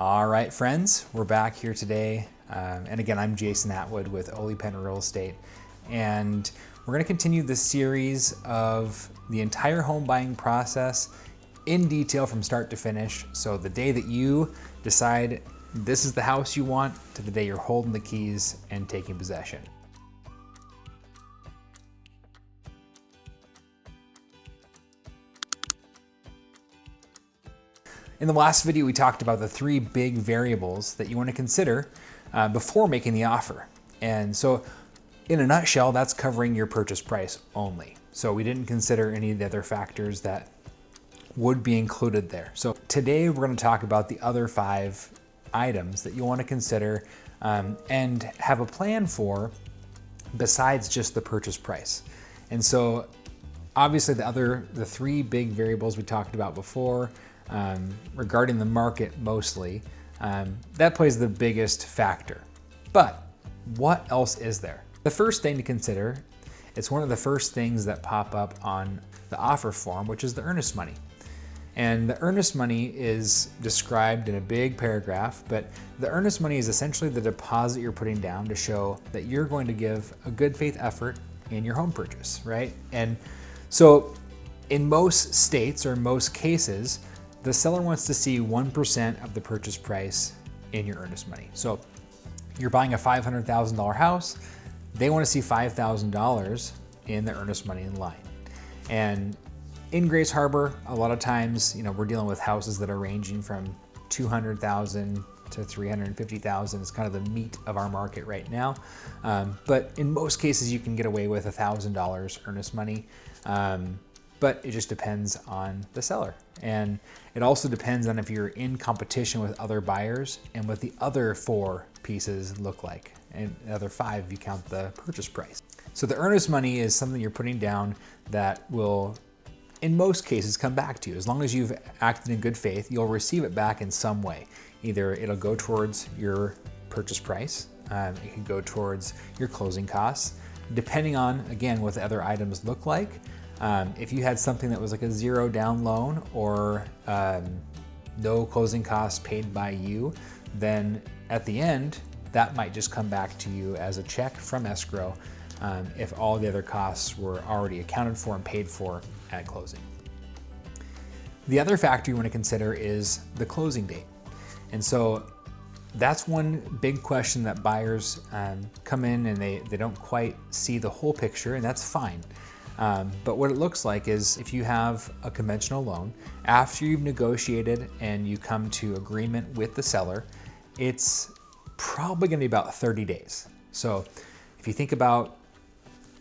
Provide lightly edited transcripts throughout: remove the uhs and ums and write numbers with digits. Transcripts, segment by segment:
All right, friends, we're back here today. And again, I'm Jason Atwood with Ole Penn Real Estate. And we're gonna continue this series of the entire home buying process in detail from start to finish. So the day that you decide this is the house you want to the day you're holding the keys and taking possession. In the last video, we talked about the three big variables that you want to consider before making the offer. And so in a nutshell, that's covering your purchase price only. So we didn't consider any of the other factors that would be included there. So today we're going to talk about the other 5 items that you want to consider and have a plan for besides just the purchase price. And so obviously the 3 big variables we talked about before, regarding the market mostly, that plays the biggest factor. But what else is there? The first thing to consider, it's one of the first things that pop up on the offer form, which is the earnest money. And the earnest money is described in a big paragraph, but the earnest money is essentially the deposit you're putting down to show that you're going to give a good faith effort in your home purchase, right? And so in most states or most cases, the seller wants to see 1% of the purchase price in your earnest money. So you're buying a $500,000 house, they want to see $5,000 in the earnest money in line. And in Grace Harbor, a lot of times, we're dealing with houses that are ranging from $200,000 to $350,000. It's kind of the meat of our market right now. But in most cases, you can get away with $1,000 earnest money. But it just depends on the seller. And it also depends on if you're in competition with other buyers and what the other 4 pieces look like. And the other 5 if you count the purchase price. So the earnest money is something you're putting down that will, in most cases, come back to you. As long as you've acted in good faith, you'll receive it back in some way. Either it'll go towards your purchase price, it can go towards your closing costs, depending on, again, what the other items look like. If you had something that was like a 0 down loan or no closing costs paid by you, then at the end, that might just come back to you as a check from escrow if all the other costs were already accounted for and paid for at closing. The other factor you want to consider is the closing date. And so that's one big question that buyers come in and they don't quite see the whole picture, and that's fine. But what it looks like is if you have a conventional loan, after you've negotiated and you come to agreement with the seller, it's probably going to be about 30 days. So if you think about,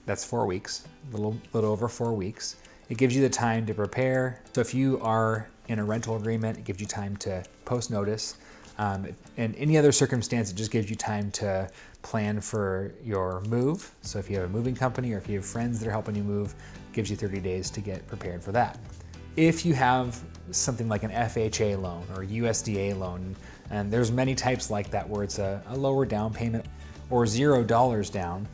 that's 4 weeks, a little over 4 weeks. It gives you the time to prepare. So if you are in a rental agreement, it gives you time to post notice. And any other circumstance, it just gives you time to plan for your move. So if you have a moving company or if you have friends that are helping you move, it gives you 30 days to get prepared for that. If you have something like an FHA loan or USDA loan, and there's many types like that where it's a lower down payment or $0 down,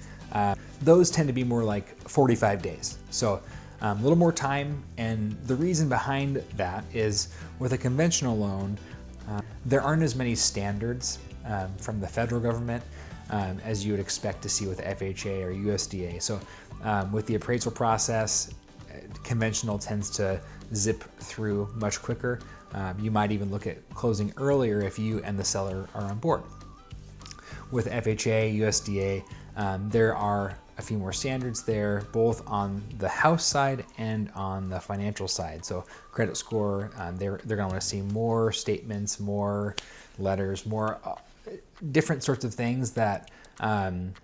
those tend to be more like 45 days. So a little more time, and the reason behind that is with a conventional loan, there aren't as many standards from the federal government as you would expect to see with FHA or USDA. So with the appraisal process, conventional tends to zip through much quicker. You might even look at closing earlier if you and the seller are on board. With FHA, USDA, there are a few more standards there, both on the house side and on the financial side. So credit score, they're gonna wanna see more statements, more letters, more different sorts of things that,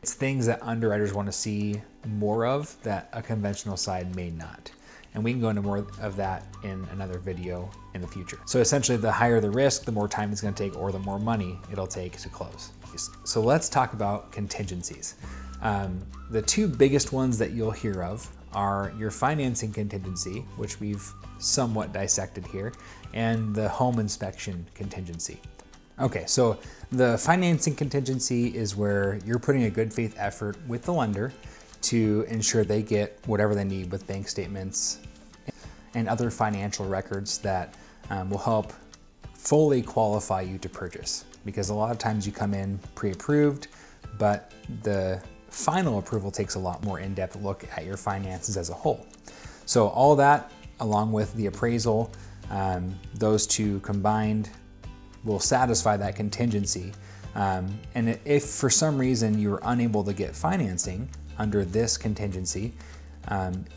it's things that underwriters wanna see more of that a conventional side may not. And we can go into more of that in another video in the future. So essentially, the higher the risk, the more time it's gonna take or the more money it'll take to close. So let's talk about contingencies. The 2 biggest ones that you'll hear of are your financing contingency, which we've somewhat dissected here, and the home inspection contingency. Okay, so the financing contingency is where you're putting a good faith effort with the lender to ensure they get whatever they need with bank statements and other financial records that will help fully qualify you to purchase, because a lot of times you come in pre-approved, but the final approval takes a lot more in-depth look at your finances as a whole. So all that, along with the appraisal, those two combined will satisfy that contingency. And if for some reason you were unable to get financing under this contingency,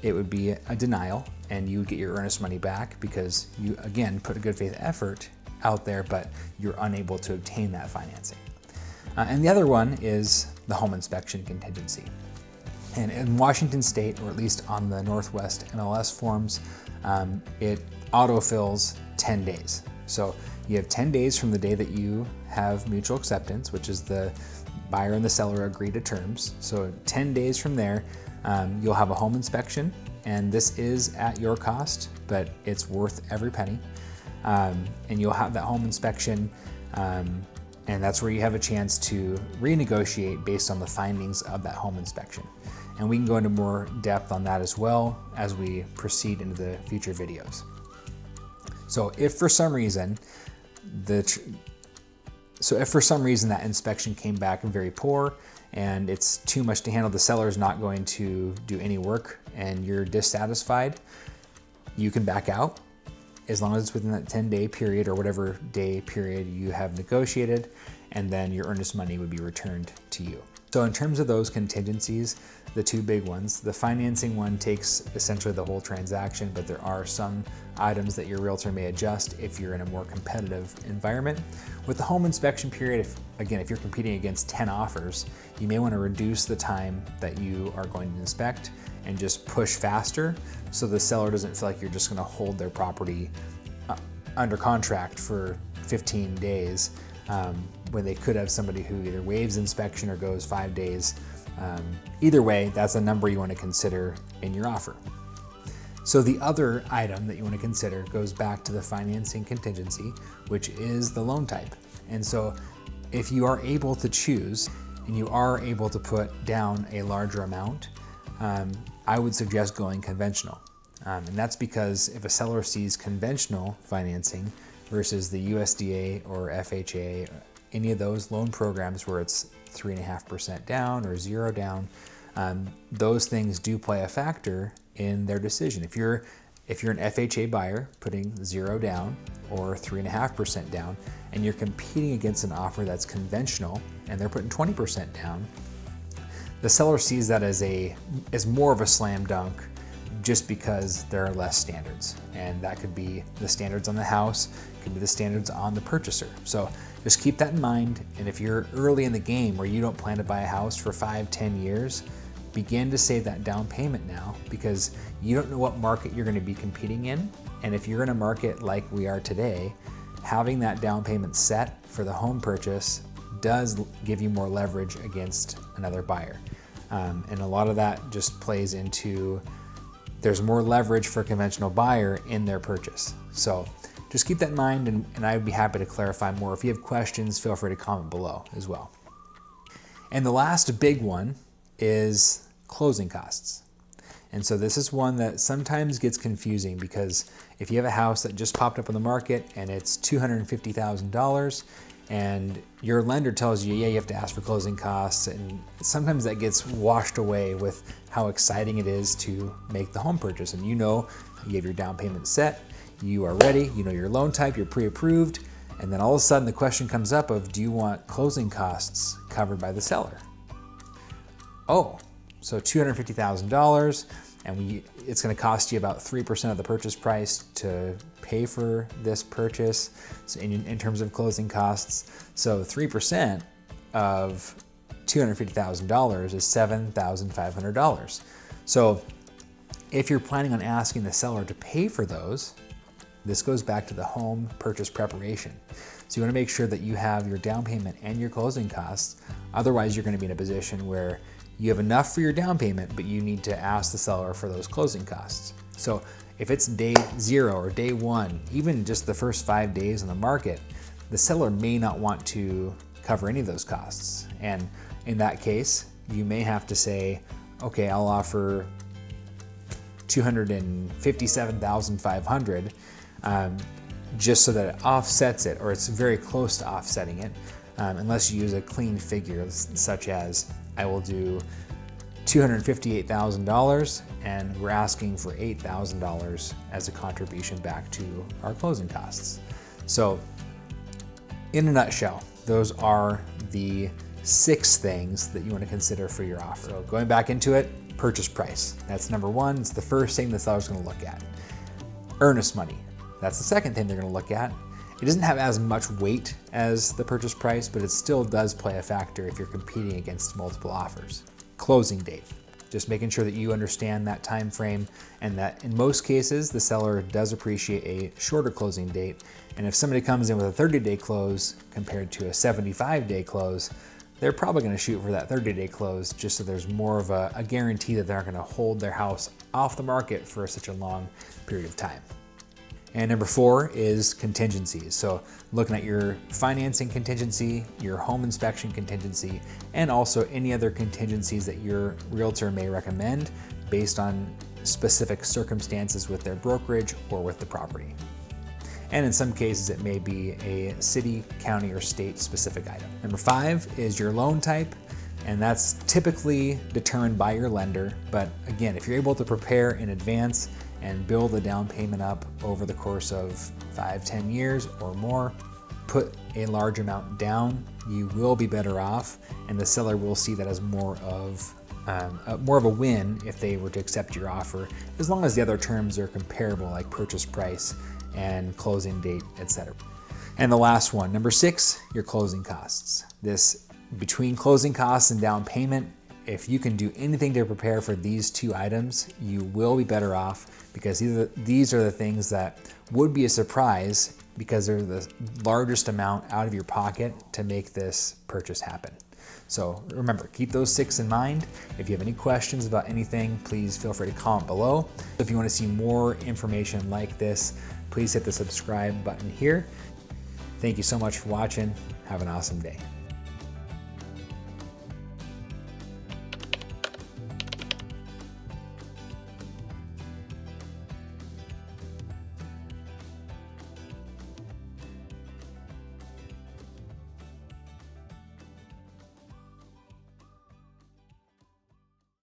it would be a denial, and you would get your earnest money back because you, again, put a good faith effort out there, but you're unable to obtain that financing. And the other one is the home inspection contingency. And in Washington State, or at least on the Northwest MLS forms, it autofills 10 days. So you have 10 days from the day that you have mutual acceptance, which is the buyer and the seller agree to terms. So 10 days from there, you'll have a home inspection, and this is at your cost, but it's worth every penny. And you'll have that home inspection, and that's where you have a chance to renegotiate based on the findings of that home inspection. And we can go into more depth on that as well as we proceed into the future videos. So if for some reason that inspection came back very poor and it's too much to handle, the seller is not going to do any work and you're dissatisfied, you can back out as long as it's within that 10-day period or whatever day period you have negotiated, and then your earnest money would be returned to you. So in terms of those contingencies, the two big ones, the financing one takes essentially the whole transaction, but there are some items that your realtor may adjust if you're in a more competitive environment. With the home inspection period, if you're competing against 10 offers, you may want to reduce the time that you are going to inspect and just push faster so the seller doesn't feel like you're just going to hold their property under contract for 15 days when they could have somebody who either waives inspection or goes 5 days. Either way, that's a number you want to consider in your offer. So the other item that you want to consider goes back to the financing contingency, which is the loan type. And so if you are able to choose and you are able to put down a larger amount, I would suggest going conventional. And that's because if a seller sees conventional financing versus the USDA or FHA, any of those loan programs where it's 3.5% down or 0 down, those things do play a factor in their decision. If you're an FHA buyer putting 0 down or 3.5% down, and you're competing against an offer that's conventional and they're putting 20% down, the seller sees that as more of a slam dunk just because there are less standards. And that could be the standards on the house, could be the standards on the purchaser. So just keep that in mind. And if you're early in the game where you don't plan to buy a house for 5-10 years, begin to save that down payment now, because you don't know what market you're going to be competing in. And if you're in a market like we are today, having that down payment set for the home purchase does give you more leverage against another buyer. And a lot of that just plays into, there's more leverage for a conventional buyer in their purchase. So just keep that in mind, and I would be happy to clarify more. If you have questions, feel free to comment below as well. And the last big one is closing costs. And so this is one that sometimes gets confusing, because if you have a house that just popped up on the market and it's $250,000 and your lender tells you, yeah, you have to ask for closing costs, and sometimes that gets washed away with how exciting it is to make the home purchase. And you have your down payment set, you are ready, you know your loan type, you're pre-approved, and then all of a sudden the question comes up of, do you want closing costs covered by the seller? Oh, so $250,000, and it's going to cost you about 3% of the purchase price to pay for this purchase, so in terms of closing costs. So 3% of $250,000 is $7,500. So if you're planning on asking the seller to pay for those, this goes back to the home purchase preparation. So you want to make sure that you have your down payment and your closing costs. Otherwise, you're going to be in a position where you have enough for your down payment, but you need to ask the seller for those closing costs. So if it's day 0 or day 1, even just the first 5 days on the market, the seller may not want to cover any of those costs. And in that case, you may have to say, okay, I'll offer $257,500. just so that it offsets it, or it's very close to offsetting it, unless you use a clean figure, such as I will do $258,000 and we're asking for $8,000 as a contribution back to our closing costs. So in a nutshell, those are the 6 things that you want to consider for your offer. So going back into it, purchase price. That's number 1. It's the first thing the seller's going to look at. Earnest money. That's the second thing they're going to look at. It doesn't have as much weight as the purchase price, but it still does play a factor if you're competing against multiple offers. Closing date. Just making sure that you understand that time frame, and that in most cases the seller does appreciate a shorter closing date. And if somebody comes in with a 30-day close compared to a 75-day close, they're probably going to shoot for that 30-day close, just so there's more of a guarantee that they're not going to hold their house off the market for such a long period of time. And number 4 is contingencies. So looking at your financing contingency, your home inspection contingency, and also any other contingencies that your realtor may recommend based on specific circumstances with their brokerage or with the property. And in some cases, it may be a city, county, or state specific item. Number 5 is your loan type, and that's typically determined by your lender. But again, if you're able to prepare in advance and build a down payment up over the course of 5-10 years or more, put a large amount down, you will be better off, and the seller will see that as more of a win if they were to accept your offer, as long as the other terms are comparable, like purchase price and closing date, etc. And the last one, number 6, your closing costs. This, between closing costs and down payment, if you can do anything to prepare for these 2 items, you will be better off, because these are the things that would be a surprise because they're the largest amount out of your pocket to make this purchase happen. So remember, keep those 6 in mind. If you have any questions about anything, please feel free to comment below. If you want to see more information like this, please hit the subscribe button here. Thank you so much for watching. Have an awesome day.